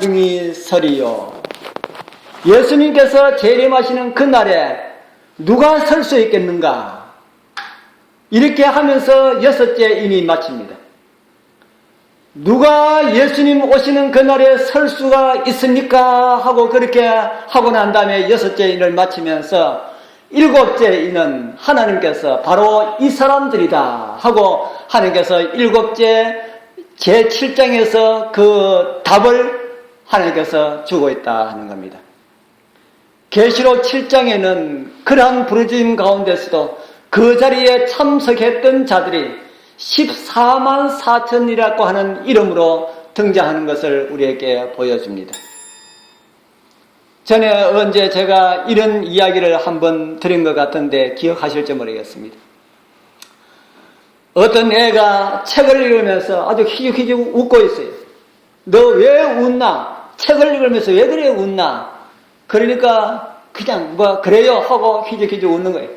설이요. 예수님께서 재림하시는 그날에 누가 설 수 있겠는가? 이렇게 하면서 6째 이미 마칩니다. 누가 예수님 오시는 그날에 설 수가 있습니까? 하고 그렇게 하고 난 다음에 6째 인을 마치면서 7째 인은 하나님께서 바로 이 사람들이다 하고 하나님께서 7째 제7장에서 그 답을 하나님께서 주고 있다 하는 겁니다. 계시록 7장에는 그러한 부르짖음 가운데서도 그 자리에 참석했던 자들이 14만 4천이라고 하는 이름으로 등장하는 것을 우리에게 보여줍니다. 전에 언제 제가 이런 이야기를 한번 드린 것 같은데 기억하실지 모르겠습니다. 어떤 애가 책을 읽으면서 아주 희죽희죽 웃고 있어요. 너 왜 웃나? 책을 읽으면서 왜 그래 웃나? 그러니까 그냥 그래요 하고 희죽희죽 웃는 거예요.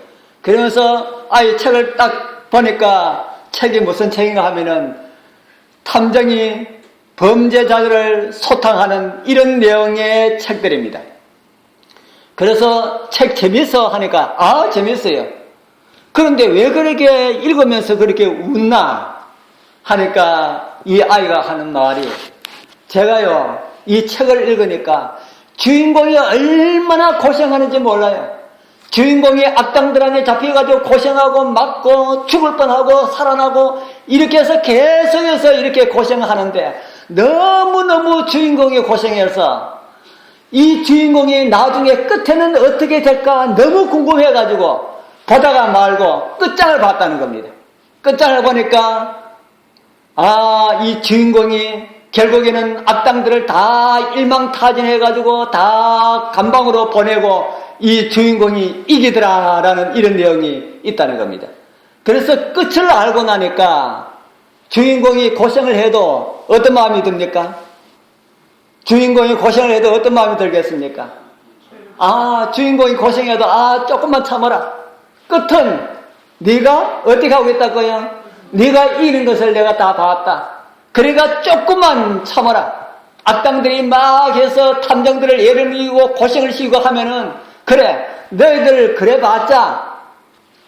그러면서 아이 책을 딱 보니까 책이 무슨 책인가 하면은 탐정이 범죄자들을 소탕하는 이런 내용의 책들입니다. 그래서 책 재밌어 하니까 재밌어요. 그런데 왜 그렇게 읽으면서 그렇게 웃나 하니까 이 아이가 하는 말이 제가요 이 책을 읽으니까 주인공이 얼마나 고생하는지 몰라요. 주인공이 악당들한테 잡혀가지고 고생하고 맞고 죽을 뻔하고 살아나고 이렇게 해서 계속해서 이렇게 고생하는데 너무너무 주인공이 고생해서 이 주인공이 나중에 끝에는 어떻게 될까 너무 궁금해가지고 보다가 말고 끝장을 봤다는 겁니다. 끝장을 보니까 이 주인공이 결국에는 악당들을 다 일망타진해가지고 다 감방으로 보내고 이 주인공이 이기더라라는 이런 내용이 있다는 겁니다. 그래서 끝을 알고 나니까 주인공이 고생을 해도 어떤 마음이 듭니까? 주인공이 고생을 해도 어떤 마음이 들겠습니까? 주인공이 고생해도 조금만 참아라. 끝은 네가 어떻게 하고 있다고요? 네가 이기는 것을 내가 다 봤다. 그러니까 조금만 참아라. 악당들이 막 해서 탐정들을 예를 이기고 고생을 시키고 하면은 그래 너희들 그래 봤자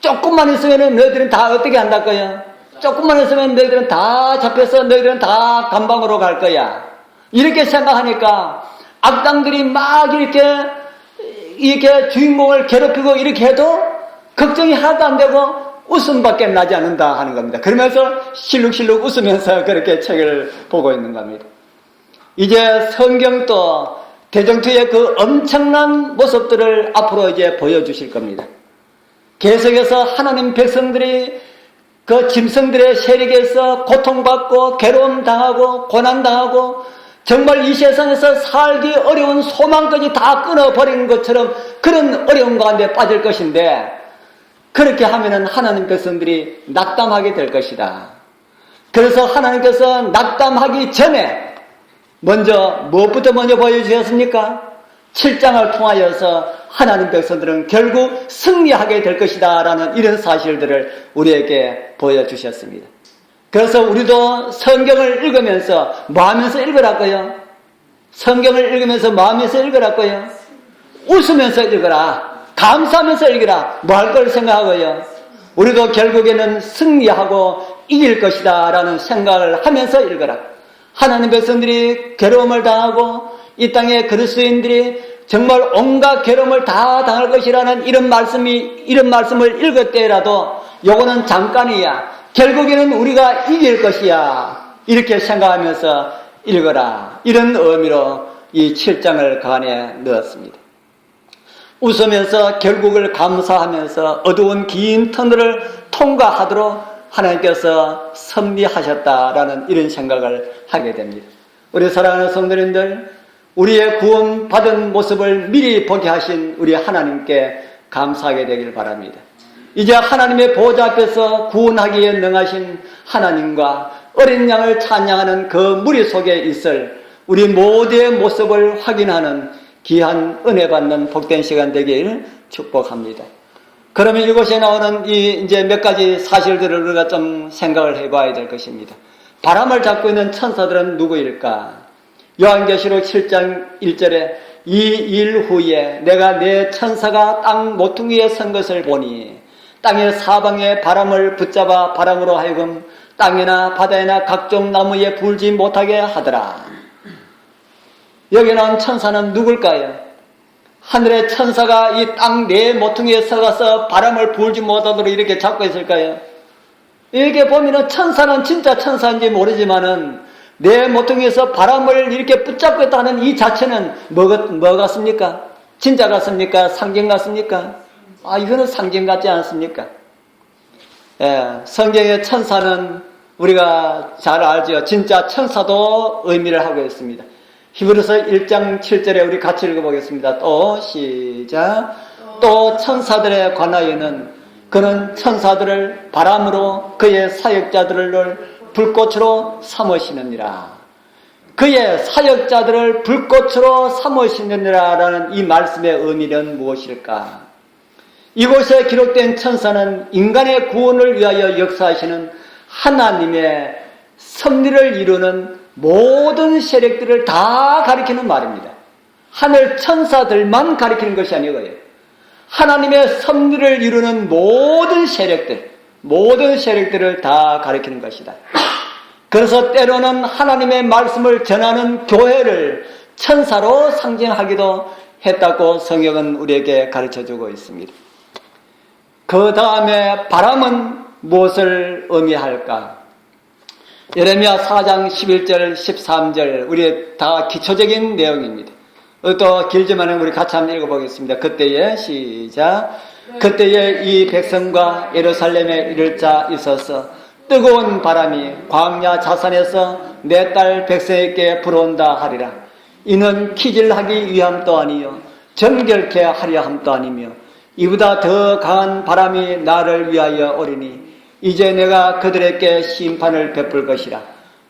조금만 있으면은 너희들은 다 어떻게 한다고요? 조금만 있으면 너희들은 다 잡혀서 너희들은 다 감방으로 갈 거야. 이렇게 생각하니까 악당들이 막 이렇게 주인공을 괴롭히고 이렇게 해도 걱정이 하나도 안 되고 웃음밖에 나지 않는다 하는 겁니다. 그러면서 실룩실룩 웃으면서 그렇게 책을 보고 있는 겁니다. 이제 성경도 대정투의 그 엄청난 모습들을 앞으로 이제 보여주실 겁니다. 계속해서 하나님 백성들이 그 짐승들의 세력에서 고통받고 괴로움당하고 고난당하고 정말 이 세상에서 살기 어려운 소망까지 다 끊어버리는 것처럼 그런 어려움 가운데 빠질 것인데 그렇게 하면은 하나님 백성들이 낙담하게 될 것이다. 그래서 하나님께서 낙담하기 전에 무엇부터 먼저 보여주셨습니까? 7장을 통하여서 하나님 백성들은 결국 승리하게 될 것이다 라는 이런 사실들을 우리에게 보여주셨습니다. 그래서 우리도 성경을 읽으면서 뭐 하면서 읽으라고요? 성경을 읽으면서 뭐 하면서 읽으라고요? 웃으면서 읽으라. 감사하면서 읽으라. 뭐 할 걸 생각하고요? 우리도 결국에는 승리하고 이길 것이다 라는 생각을 하면서 읽어라. 하나님 백성들이 괴로움을 당하고 이 땅의 그리스도인들이 정말 온갖 괴로움을 다 당할 것이라는 이런 말씀을 읽을 때라도 요거는 잠깐이야. 결국에는 우리가 이길 것이야. 이렇게 생각하면서 읽어라. 이런 의미로 이 7장을 그 안에 넣었습니다. 웃으면서 결국을 감사하면서 어두운 긴 터널을 통과하도록 하나님께서 섭리하셨다라는 이런 생각을 하게 됩니다. 우리 사랑하는 성도님들, 우리의 구원받은 모습을 미리 보게 하신 우리 하나님께 감사하게 되길 바랍니다. 이제 하나님의 보호자 앞에서 구원하기에 능하신 하나님과 어린 양을 찬양하는 그 무리 속에 있을 우리 모두의 모습을 확인하는 귀한 은혜 받는 복된 시간 되길 축복합니다. 그러면 이곳에 나오는 이제 몇 가지 사실들을 우리가 좀 생각을 해봐야 될 것입니다. 바람을 잡고 있는 천사들은 누구일까? 요한계시록 7장 1절에 이 일 후에 내가 내 천사가 땅 모퉁이에 선 것을 보니 땅의 사방에 바람을 붙잡아 바람으로 하여금 땅이나 바다에나 각종 나무에 불지 못하게 하더라. 여기 나온 천사는 누굴까요? 하늘의 천사가 이 땅 네 모퉁이에 서가서 바람을 불지 못하도록 이렇게 잡고 있을까요? 이렇게 보면은 천사는 진짜 천사인지 모르지만은 네 모퉁이에서 바람을 이렇게 붙잡고 있다는 이 자체는 뭐 같습니까? 진짜 같습니까? 상징 같습니까? 이거는 상징 같지 않습니까? 예, 성경의 천사는 우리가 잘 알죠. 진짜 천사도 의미를 하고 있습니다. 히브리서 1장 7절에 우리 같이 읽어보겠습니다. 또 시작. 또 천사들에 관하여는 그는 천사들을 바람으로 그의 사역자들을 불꽃으로 삼으시느니라. 그의 사역자들을 불꽃으로 삼으시느니라 라는 이 말씀의 의미는 무엇일까? 이곳에 기록된 천사는 인간의 구원을 위하여 역사하시는 하나님의 섭리를 이루는 모든 세력들을 다 가리키는 말입니다. 하늘 천사들만 가리키는 것이 아니고요. 하나님의 섭리를 이루는 모든 세력들을 다 가리키는 것이다. 그래서 때로는 하나님의 말씀을 전하는 교회를 천사로 상징하기도 했다고 성경은 우리에게 가르쳐주고 있습니다. 그 다음에 바람은 무엇을 의미할까? 예레미야 4장 11절 13절 우리 다 기초적인 내용입니다. 또 길지만은 우리 같이 한번 읽어보겠습니다. 그때에 시작. 그때에 이 백성과 예루살렘에 이를 자 있어서 뜨거운 바람이 광야 자산에서 내 딸 백성에게 불어온다 하리라. 이는 키질하기 위함도 아니요 정결케 하려 함도 아니며 이보다 더 강한 바람이 나를 위하여 오리니 이제 내가 그들에게 심판을 베풀 것이라.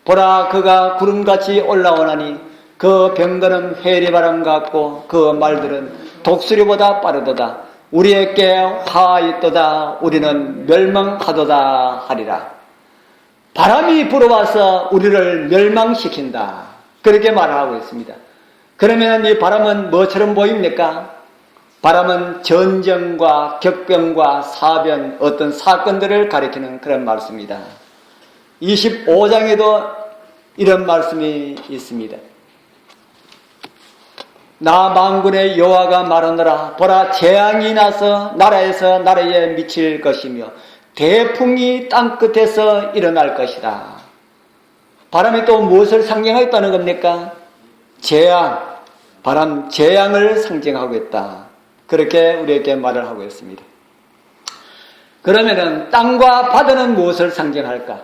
보라 그가 구름같이 올라오나니 그 병거는 회리바람 같고 그 말들은 독수리보다 빠르도다. 우리에게 화 있도다. 우리는 멸망하도다 하리라. 바람이 불어와서 우리를 멸망시킨다. 그렇게 말하고 있습니다. 그러면 이 바람은 뭐처럼 보입니까? 바람은 전쟁과 격병과 사변, 어떤 사건들을 가리키는 그런 말씀입니다. 25장에도 이런 말씀이 있습니다. 나 만군의 여호와가 말하노라. 보라 재앙이 나서 나라에서 나라에 미칠 것이며 대풍이 땅끝에서 일어날 것이다. 바람이 또 무엇을 상징하고 있다는 겁니까? 재앙, 바람 재앙을 상징하고 있다. 그렇게 우리에게 말을 하고 있습니다. 그러면은 땅과 바다는 무엇을 상징할까?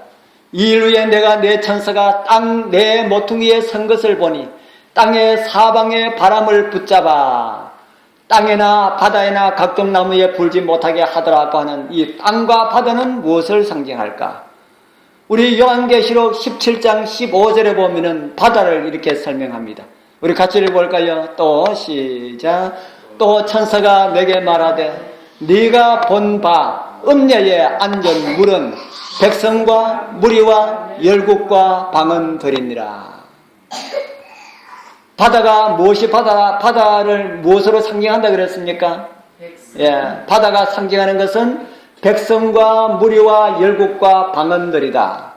이 일 후에 내가 내 천사가 땅 내 모퉁이에 선 것을 보니 땅의 사방에 바람을 붙잡아 땅에나 바다에나 각종 나무에 불지 못하게 하더라고 하는 이 땅과 바다는 무엇을 상징할까? 우리 요한계시록 17장 15절에 보면은 바다를 이렇게 설명합니다. 우리 같이 읽어볼까요? 또 시작. 또 천사가 내게 말하되 네가 본 바 음녀에 앉은 물은 백성과 무리와 열국과 방언들이니라. 바다가 무엇이 바다를 무엇으로 상징한다 그랬습니까? 예, 바다가 상징하는 것은 백성과 무리와 열국과 방언들이다.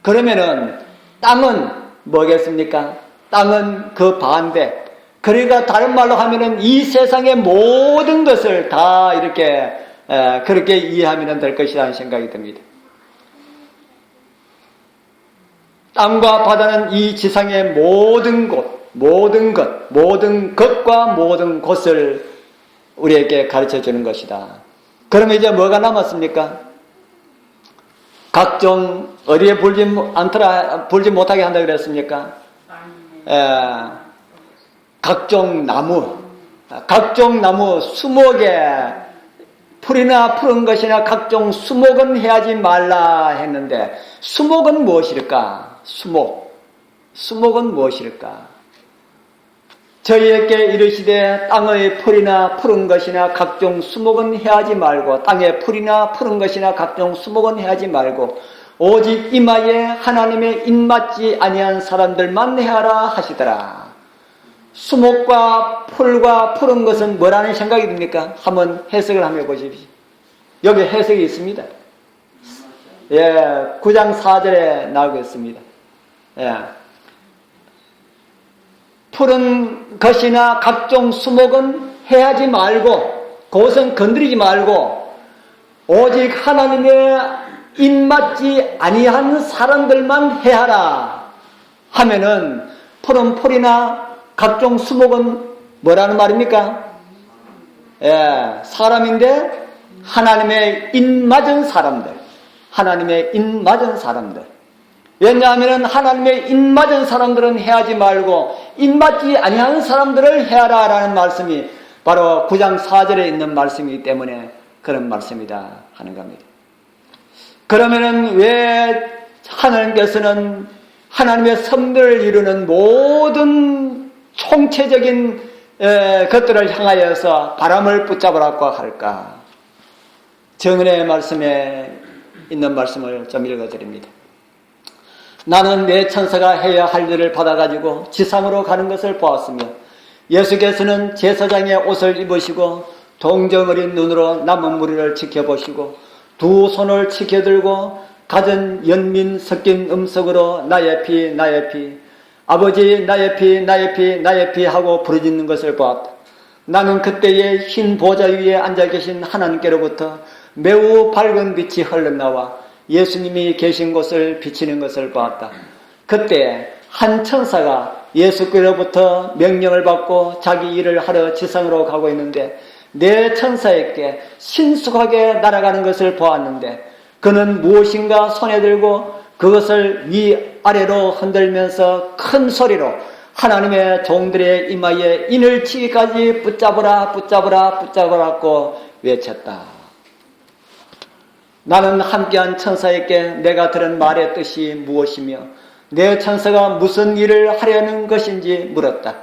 그러면은 땅은 뭐겠습니까? 땅은 그 반대. 그러니까 다른 말로 하면은 이 세상의 모든 것을 다 이렇게 그렇게 이해하면 될 것이라는 생각이 듭니다. 땅과 바다는 이 지상의 모든 곳, 모든 것과 모든 곳을 우리에게 가르쳐 주는 것이다. 그러면 이제 뭐가 남았습니까? 각종 어디에 불지 못하게 한다 그랬습니까? 각종 나무 수목에 풀이나 푸른 것이나 각종 수목은 해하지 말라 했는데 수목은 무엇일까? 수목은 무엇일까? 저희에게 이르시되 땅의 풀이나 푸른 것이나 각종 수목은 해하지 말고 땅의 풀이나 푸른 것이나 각종 수목은 해하지 말고 오직 이마에 하나님의 입맞지 아니한 사람들만 해하라 하시더라. 수목과 풀과 푸른 것은 뭐라는 생각이 듭니까? 한번 해석을 한번 해보십시오. 여기 해석이 있습니다. 예, 9장 4절에 나오고 있습니다. 예. 푸른 것이나 각종 수목은 해하지 말고, 그것은 건드리지 말고, 오직 하나님의 입맞지 아니한 사람들만 해하라 하면은, 푸른 풀이나 각종 수목은 뭐라는 말입니까? 예, 사람인데 하나님의 입맞은 사람들, 하나님의 입맞은 사람들. 왜냐하면 하나님의 입맞은 사람들은 해하지 말고 입맞지 아니하는 사람들을 해하라라는 말씀이 바로 9장 4절에 있는 말씀이기 때문에 그런 말씀이다 하는 겁니다. 그러면은 왜 하나님께서는 하나님의 선들을 이루는 모든 총체적인 것들을 향하여서 바람을 붙잡으라고 할까? 정은혜의 말씀에 있는 말씀을 좀 읽어드립니다. 나는 내 천사가 해야 할 일을 받아가지고 지상으로 가는 것을 보았으며 예수께서는 제사장의 옷을 입으시고 동정어린 눈으로 남은 무리를 지켜보시고 두 손을 지켜들고 갖은 연민 섞인 음성으로 나의 피 나의 피 아버지 나의 피 나의 피 나의 피 하고 부르짖는 것을 보았다. 나는 그때에 흰 보좌 위에 앉아 계신 하나님께로부터 매우 밝은 빛이 흘러나와 예수님이 계신 곳을 비치는 것을 보았다. 그때 한 천사가 예수께로부터 명령을 받고 자기 일을 하러 지상으로 가고 있는데 내 천사에게 신속하게 날아가는 것을 보았는데 그는 무엇인가 손에 들고 그것을 위아래로 흔들면서 큰 소리로 하나님의 종들의 이마에 인을 치기까지 붙잡으라 붙잡으라 붙잡으라고 외쳤다. 나는 함께한 천사에게 내가 들은 말의 뜻이 무엇이며 내 천사가 무슨 일을 하려는 것인지 물었다.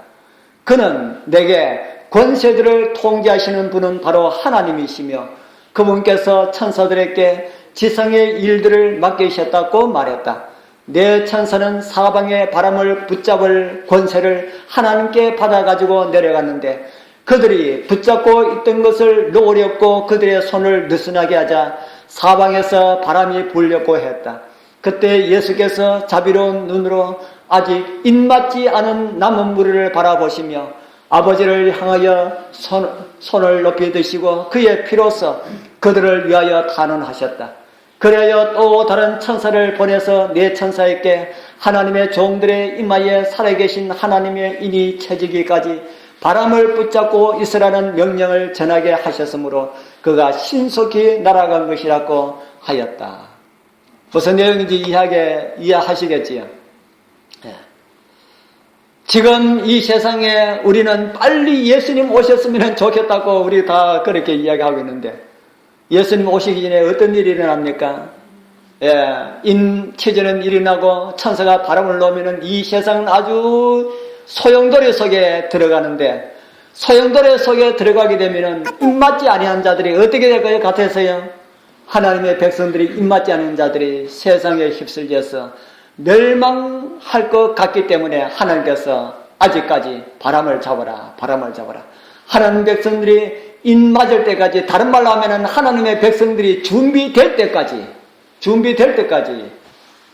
그는 내게 권세들을 통제하시는 분은 바로 하나님이시며 그분께서 천사들에게 지상의 일들을 맡기셨다고 말했다. 내 천사는 사방의 바람을 붙잡을 권세를 하나님께 받아가지고 내려갔는데 그들이 붙잡고 있던 것을 놓으려고 그들의 손을 느슨하게 하자 사방에서 바람이 불려고 했다. 그때 예수께서 자비로운 눈으로 아직 입맞지 않은 남은 무리를 바라보시며 아버지를 향하여 손을 높이 드시고 그의 피로써 그들을 위하여 탄원하셨다. 그래야 또 다른 천사를 보내서 네 천사에게 하나님의 종들의 이마에 살아계신 하나님의 인이 채지기까지 바람을 붙잡고 있으라는 명령을 전하게 하셨으므로 그가 신속히 날아간 것이라고 하였다. 무슨 내용인지 이해하시겠지요? 예. 지금 이 세상에 우리는 빨리 예수님 오셨으면 좋겠다고 우리 다 그렇게 이야기하고 있는데 예수님 오시기 전에 어떤 일이 일어납니까? 예, 인체전은 일어나고 천사가 바람을 놓으면 이 세상은 아주 소용돌이 속에 들어가는데 소용돌이 속에 들어가게 되면 입맞지 아니한 자들이 어떻게 될 것 같아서요? 하나님의 백성들이 입맞지 않은 자들이 세상에 휩쓸려서 멸망할 것 같기 때문에 하나님께서 아직까지 바람을 잡아라 바람을 잡아라. 하나님 백성들이 입맞을 때까지, 다른 말로 하면 하나님의 백성들이 준비될 때까지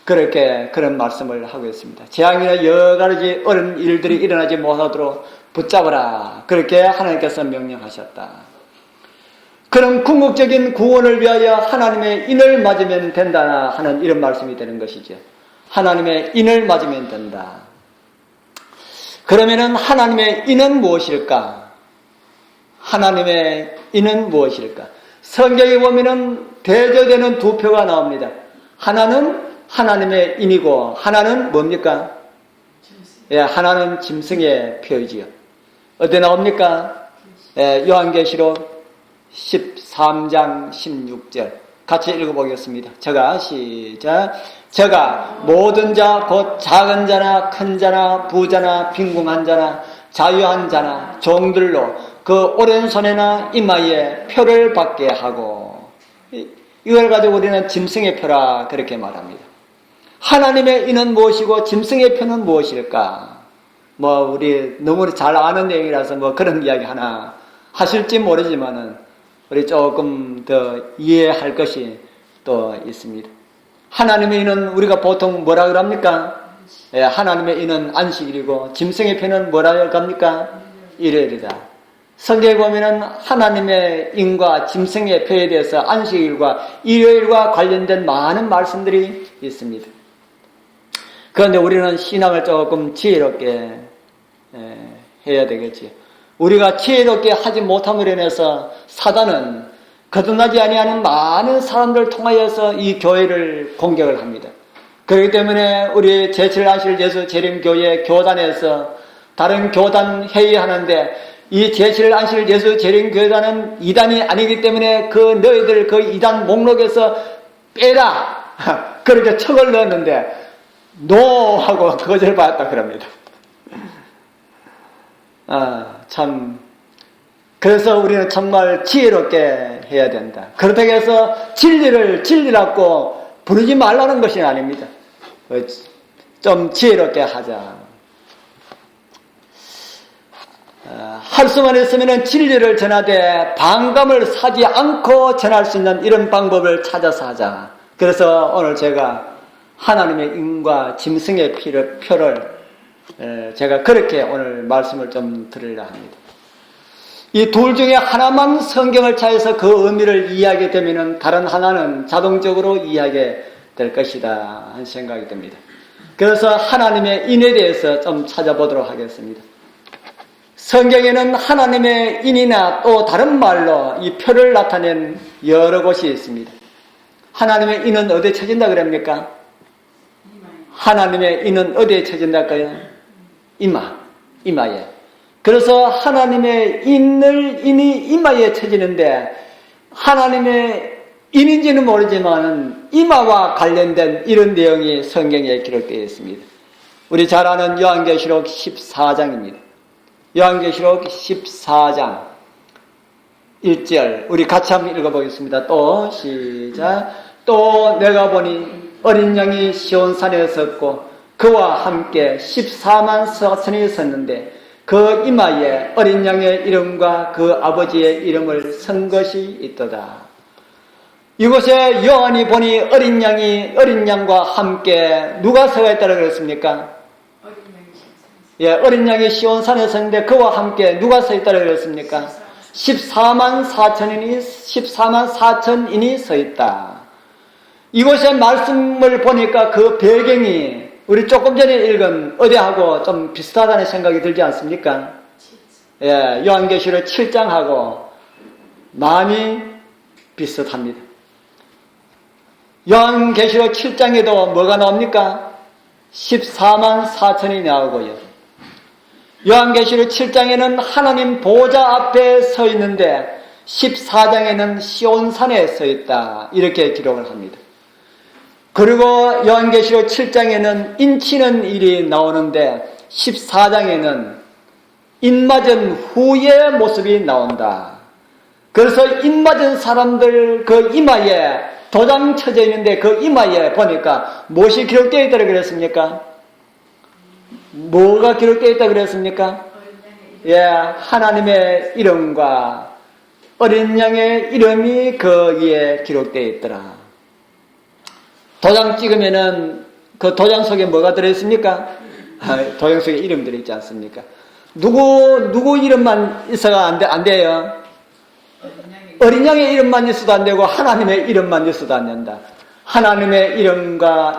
그렇게 그런 말씀을 하고 있습니다. 재앙이나 여러 가지 어려운 일들이 일어나지 못하도록 붙잡아라. 그렇게 하나님께서 명령하셨다. 그런 궁극적인 구원을 위하여 하나님의 인을 맞으면 된다 하는 이런 말씀이 되는 것이죠. 하나님의 인을 맞으면 된다. 그러면은 하나님의 인은 무엇일까? 하나님의 인은 무엇일까? 성경에 보면은 대조되는 두 표가 나옵니다. 하나는 하나님의 인이고 하나는 뭡니까? 예, 하나는 짐승의 표이지요. 어디 나옵니까? 예, 요한계시록 13장 16절 같이 읽어보겠습니다. 제가 시작. 제가 모든 자 곧 작은 자나 큰 자나 부자나 빈궁한 자나 자유한 자나 종들로 그 오른손에나 이마에 표를 받게 하고 이걸 가지고 우리는 짐승의 표라 그렇게 말합니다. 하나님의 인은 무엇이고 짐승의 표는 무엇일까? 우리 너무 잘 아는 내용이라서 그런 이야기 하나 하실지 모르지만은 우리 조금 더 이해할 것이 또 있습니다. 하나님의 인은 우리가 보통 뭐라 그럽니까? 하나님의 인은 안식일이고 짐승의 표는 뭐라 합니까? 일요일이다. 성경에 보면은 하나님의 인과 짐승의 표에 대해서 안식일과 일요일과 관련된 많은 말씀들이 있습니다. 그런데 우리는 신앙을 조금 지혜롭게 해야 되겠지. 우리가 지혜롭게 하지 못함으로 인해서 사단은 거듭나지 아니하는 많은 사람들을 통하여서 이 교회를 공격을 합니다. 그렇기 때문에 우리 제7안실 예수 재림교회 교단에서 다른 교단 회의하는데 이 제7안실 예수 재림교단은 이단이 아니기 때문에 너희들 그 이단 목록에서 빼라 그렇게 척을 넣었는데 노 하고 거절받았다 그럽니다. 참 그래서 우리는 정말 지혜롭게 해야 된다. 그렇다고 해서 진리라고 부르지 말라는 것이 아닙니다. 좀 지혜롭게 하자. 할 수만 있으면 진리를 전하되 반감을 사지 않고 전할 수 있는 이런 방법을 찾아서 하자. 그래서 오늘 제가 하나님의 인과 짐승의 표를 제가 그렇게 오늘 말씀을 좀 드리려 합니다. 이 둘 중에 하나만 성경을 찾아서 그 의미를 이해하게 되면 다른 하나는 자동적으로 이해하게 될 것이다 하는 생각이 듭니다. 그래서 하나님의 인에 대해서 좀 찾아보도록 하겠습니다. 성경에는 하나님의 인이나 또 다른 말로 이 표를 나타낸 여러 곳이 있습니다. 하나님의 인은 어디에 처진다 그럽니까? 하나님의 인은 어디에 처진다까요? 이마에. 그래서 하나님의 인이 이마에 처지는데 하나님의 인인지는 모르지만 이마와 관련된 이런 내용이 성경에 기록되어 있습니다. 우리 잘 아는 요한계시록 14장입니다. 요한계시록 14장 1절 우리 같이 한번 읽어보겠습니다. 또 시작. 또 내가 보니 어린 양이 시온산에 섰고 그와 함께 14만 4천이 섰는데 그 이마에 어린 양의 이름과 그 아버지의 이름을 쓴 것이 있도다. 이곳에 요한이 보니 어린 양과 함께 누가 서가 있다고 그랬습니까? 어린 양이 시온산에 섰는데 그와 함께 누가 서 있다고 그랬습니까? 14만 4천인이 서 있다. 이곳에 말씀을 보니까 그 배경이 우리 조금 전에 읽은 어디하고 좀 비슷하다는 생각이 들지 않습니까? 요한계시록 7장하고 많이 비슷합니다. 요한계시록 7장에도 뭐가 나옵니까? 14만 4천이 나오고요. 요한계시록 7장에는 하나님 보좌 앞에 서 있는데 14장에는 시온산에 서 있다. 이렇게 기록을 합니다. 그리고 요한계시록 7장에는 인치는 일이 나오는데 14장에는 인맞은 후의 모습이 나온다. 그래서 인맞은 사람들 그 이마에 도장 쳐져 있는데 그 이마에 보니까 무엇이 기록되어 있다고 그랬습니까? 뭐가 기록되어 있다고 그랬습니까? 하나님의 이름과 어린 양의 이름이 거기에 기록되어 있더라. 도장 찍으면은 그 도장 속에 뭐가 들어있습니까? 도장 속에 이름 들어있지 않습니까? 누구 이름만 있어가 안 돼요? 어린 양의 이름만 있어도 안 되고 하나님의 이름만 있어도 안 된다. 하나님의 이름과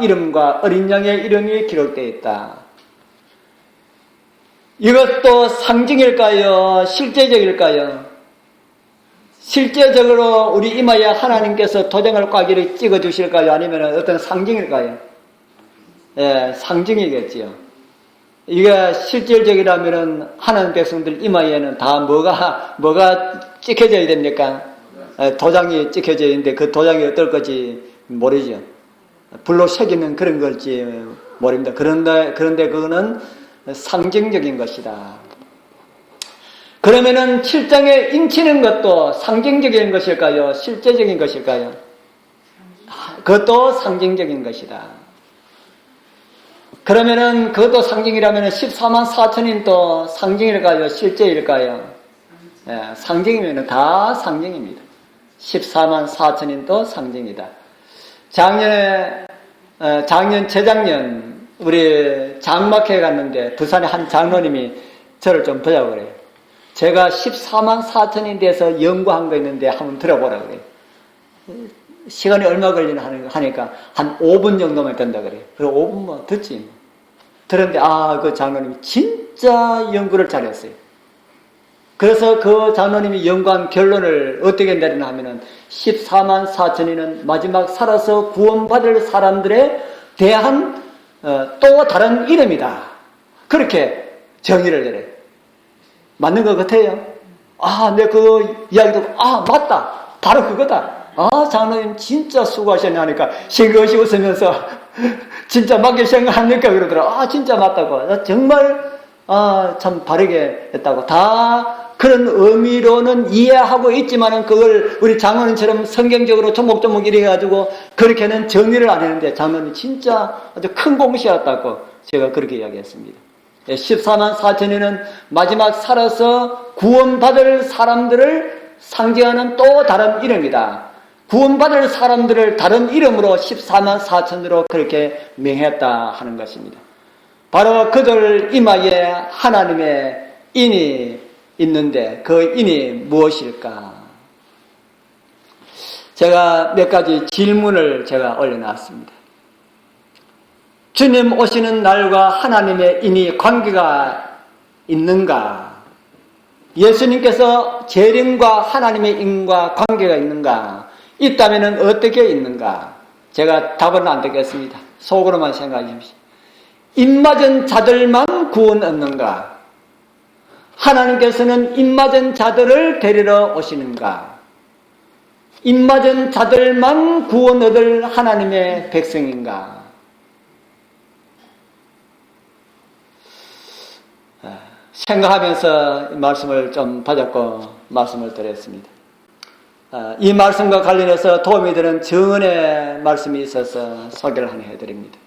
어린 양의 이름이 기록되어 있다. 이것도 상징일까요? 실제적일까요? 실제적으로 우리 이마에 하나님께서 도장을 꽉 찍어 주실까요? 아니면 어떤 상징일까요? 상징이겠지요. 이게 실질적이라면은 하나님 백성들 이마에는 다 뭐가 찍혀져야 됩니까? 도장이 찍혀져 있는데 그 도장이 어떨 건지 모르죠. 불로 새기는 그런 걸지 모릅니다. 그런데 그거는 상징적인 것이다. 그러면은 7장에 인치는 것도 상징적인 것일까요? 실제적인 것일까요? 그것도 상징적인 것이다. 그러면은 그것도 상징이라면 14만 4천인 또 상징일까요? 실제일까요? 예, 상징이면 다 상징입니다. 14만 4천인 또 상징이다. 재작년 우리 장막회에 갔는데 부산에 한 장로님이 저를 좀 보자고 그래요. 제가 14만 4천인 돼서 연구한 거 있는데 한번 들어보라 그래요. 시간이 얼마 걸리나 하니까 한 5분 정도면 된다 그래요. 그리고 5분 뭐 듣지 뭐. 들었는데 그 장로님이 진짜 연구를 잘했어요. 그래서 그 장로님이 연구한 결론을 어떻게 내리나 하면은 14만 4천인은 마지막 살아서 구원받을 사람들에 대한 또 다른 이름이다. 그렇게 정의를 내려요. 맞는 것 같아요. 내 그 이야기 듣고 맞다. 바로 그거다. 장로님 진짜 수고하셨네 하니까 싱긋이 웃으면서 진짜 맞게 생각합니까? 그러더라. 진짜 맞다고. 정말 참 바르게 했다고. 다 그런 의미로는 이해하고 있지만은 그걸 우리 장로님처럼 성경적으로 조목조목 이래 가지고 그렇게는 정리를 안 했는데 장로님 진짜 아주 큰 공시였다고 제가 그렇게 이야기했습니다. 14만 4천인은 마지막 살아서 구원받을 사람들을 상징하는 또 다른 이름이다. 구원받을 사람들을 다른 이름으로 14만 4천으로 그렇게 명했다 하는 것입니다. 바로 그들 이마에 하나님의 인이 있는데 그 인이 무엇일까? 제가 몇 가지 질문을 제가 올려놨습니다. 주님 오시는 날과 하나님의 인이 관계가 있는가? 예수님께서 재림과 하나님의 인과 관계가 있는가? 있다면 어떻게 있는가? 제가 답은 안 되겠습니다. 속으로만 생각해 주십시오. 입맞은 자들만 구원 얻는가? 하나님께서는 입맞은 자들을 데리러 오시는가? 입맞은 자들만 구원 얻을 하나님의 백성인가? 생각하면서 말씀을 좀 받았고 말씀을 드렸습니다. 이 말씀과 관련해서 도움이 되는 정언의 말씀이 있어서 소개를 하나 해드립니다.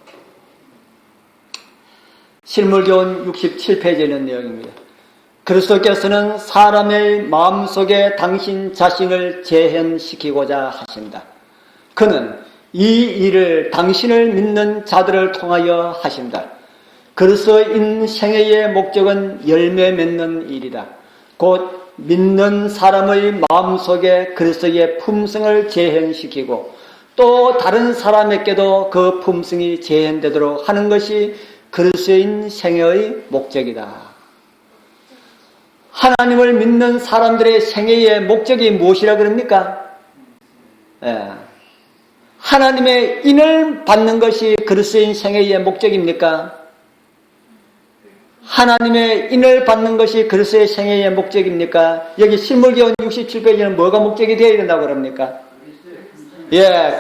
실물교훈 67페이지에 있는 내용입니다. 그리스도께서는 사람의 마음속에 당신 자신을 재현시키고자 하신다. 그는 이 일을 당신을 믿는 자들을 통하여 하신다. 그리스도인 생애의 목적은 열매 맺는 일이다. 곧 믿는 사람의 마음속에 그리스도의 품성을 재현시키고 또 다른 사람에게도 그 품성이 재현되도록 하는 것이 그리스도인 생애의 목적이다. 하나님을 믿는 사람들의 생애의 목적이 무엇이라 그럽니까? 하나님의 인을 받는 것이 그리스도인 생애의 목적입니까? 하나님의 인을 받는 것이 그리스도의 생애의 목적입니까? 여기 실물교훈 67페이지는 뭐가 목적이 되어야 된다고 그럽니까?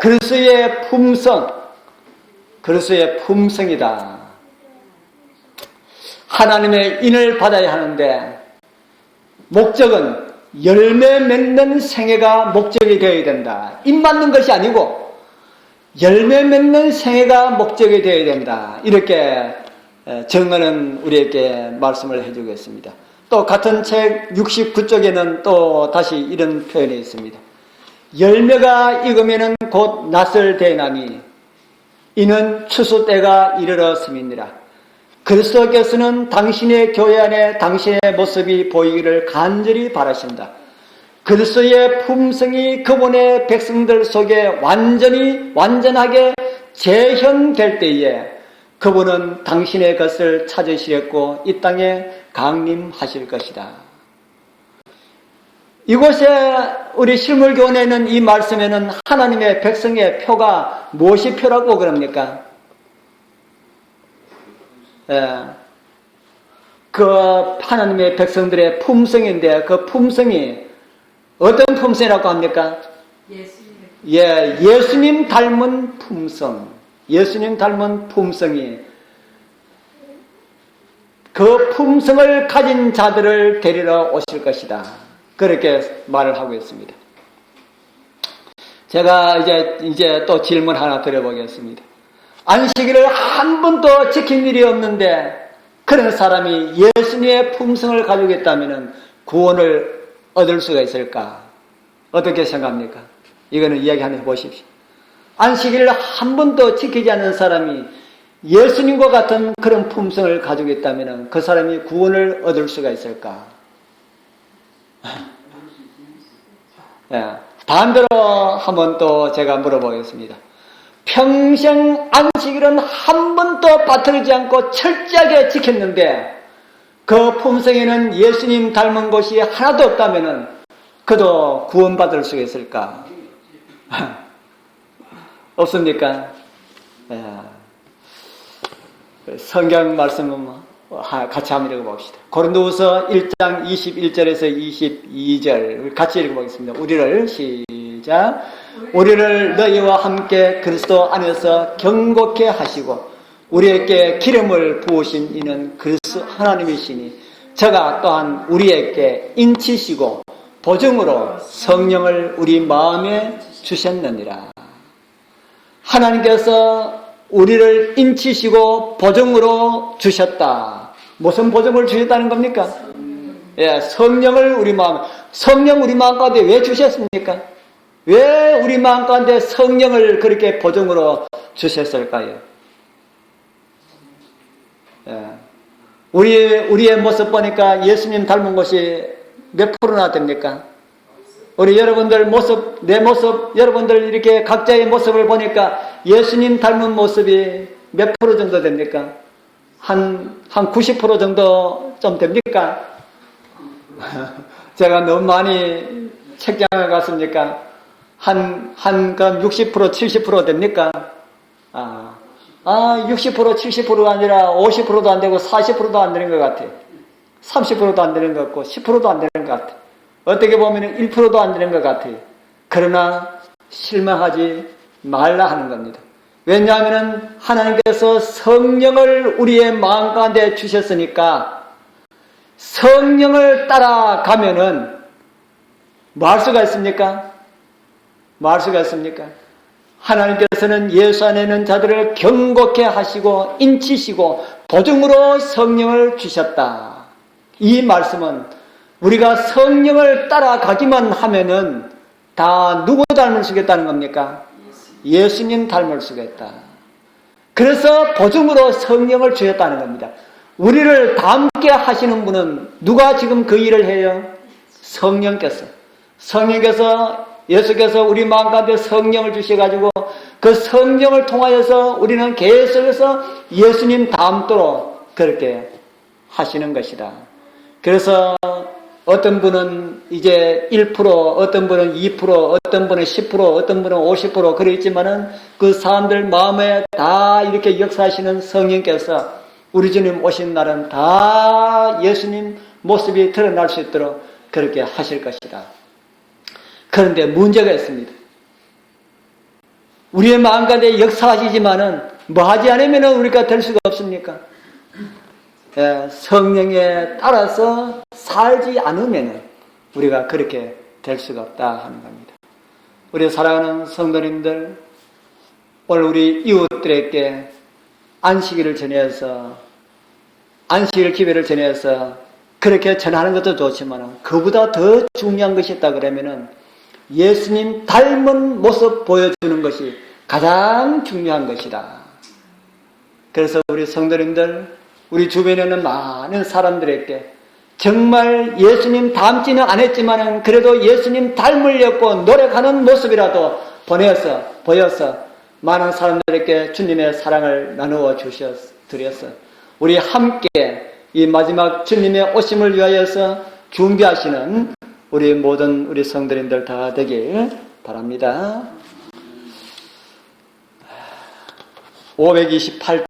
그리스도의 품성, 그리스도의 품성이다. 하나님의 인을 받아야 하는데 목적은 열매 맺는 생애가 목적이 되어야 된다. 인 받는 것이 아니고 열매 맺는 생애가 목적이 되어야 된다. 이렇게 정언은 우리에게 말씀을 해주겠습니다. 또 같은 책 69쪽에는 또 다시 이런 표현이 있습니다. 열매가 익으면 곧 낫을 대나니 이는 추수 때가 이르렀음이니라. 그리스도께서는 당신의 교회 안에 당신의 모습이 보이기를 간절히 바라신다. 그리스도의 품성이 그분의 백성들 속에 완전하게 재현될 때에 그분은 당신의 것을 찾으시겠고 이 땅에 강림하실 것이다. 이곳에 우리 실물교훈에는 이 말씀에는 하나님의 백성의 표가 무엇이 표라고 그럽니까? 그 하나님의 백성들의 품성인데 그 품성이 어떤 품성이라고 합니까? 예수님 닮은 품성. 예수님 닮은 품성이 그 품성을 가진 자들을 데리러 오실 것이다. 그렇게 말을 하고 있습니다. 제가 이제 또 질문 하나 드려보겠습니다. 안식일을 한 번도 지킨 일이 없는데 그런 사람이 예수님의 품성을 가지고 있다면 구원을 얻을 수가 있을까? 어떻게 생각합니까? 이거는 이야기 한번 해보십시오. 안식일을 한 번도 지키지 않는 사람이 예수님과 같은 그런 품성을 가지고 있다면 그 사람이 구원을 얻을 수가 있을까? 예, 반대로 한번 또 제가 물어보겠습니다. 평생 안식일은 한 번도 빠뜨리지 않고 철저하게 지켰는데 그 품성에는 예수님 닮은 것이 하나도 없다면 그도 구원받을 수가 있을까? 없습니까? 예. 성경 말씀은 같이 한번 읽어봅시다. 고린도후서 1장 21절에서 22절 같이 읽어보겠습니다. 우리를 시작. 우리를 너희와 함께 그리스도 안에서 경고케 하시고 우리에게 기름을 부으신 이는 그리스도 하나님이시니 저가 또한 우리에게 인치시고 보증으로 성령을 우리 마음에 주셨느니라. 하나님께서 우리를 인치시고 보증으로 주셨다. 무슨 보증을 주셨다는 겁니까? 예, 성령을 우리 마음, 성령 우리 마음 가운데 왜 주셨습니까? 왜 우리 마음 가운데 성령을 그렇게 보증으로 주셨을까요? 예, 우리의 모습 보니까 예수님 닮은 것이 몇 프로나 됩니까? 우리 여러분들 모습, 내 모습, 여러분들 이렇게 각자의 모습을 보니까 예수님 닮은 모습이 몇 프로 정도 됩니까? 한 90% 정도 좀 됩니까? 제가 너무 많이 책장을 갔습니까? 한 60%, 70% 됩니까? 60%, 70%가 아니라 50%도 안 되고 40%도 안 되는 것 같아요. 30%도 안 되는 것 같고 10%도 안 되는 것 같아요. 어떻게 보면 1%도 안 되는 것 같아요. 그러나 실망하지 말라 하는 겁니다. 왜냐하면 하나님께서 성령을 우리의 마음 가운데 주셨으니까 성령을 따라가면은 뭐 할 수가 있습니까? 뭐 할 수가 있습니까? 하나님께서는 예수 안에 있는 자들을 경고케 하시고 인치시고 보증으로 성령을 주셨다. 이 말씀은 우리가 성령을 따라가기만 하면은 다 누구 닮을 수가 있다는 겁니까? 예수님 닮을 수가 있다. 그래서 보증으로 성령을 주셨다는 겁니다. 우리를 닮게 하시는 분은 누가 지금 그 일을 해요? 성령께서. 예수께서 우리 마음 가운데 성령을 주셔가지고 그 성령을 통하여서 우리는 계속해서 예수님 닮도록 그렇게 하시는 것이다. 그래서 어떤 분은 이제 1%, 어떤 분은 2%, 어떤 분은 10%, 어떤 분은 50% 그랬지만은 그 사람들 마음에 다 이렇게 역사하시는 성령께서 우리 주님 오신 날은 다 예수님 모습이 드러날 수 있도록 그렇게 하실 것이다. 그런데 문제가 있습니다. 우리의 마음 가운데 역사하시지만은 뭐 하지 않으면 우리가 될 수가 없습니까? 성령에 따라서 살지 않으면 우리가 그렇게 될 수가 없다 하는 겁니다. 우리 사랑하는 성도님들, 오늘 우리 이웃들에게 안식일을 전해서 안식일 기회를 전해서 그렇게 전하는 것도 좋지만 그보다 더 중요한 것이 있다 그러면은 예수님 닮은 모습 보여주는 것이 가장 중요한 것이다. 그래서 우리 성도님들, 우리 주변에 있는 많은 사람들에게 정말 예수님 닮지는 않았지만 그래도 예수님 닮으려고 노력하는 모습이라도 보여서 많은 사람들에게 주님의 사랑을 나누어 드렸어. 우리 함께 이 마지막 주님의 오심을 위하여서 준비하시는 우리 모든 우리 성도님들 다 되길 바랍니다. 528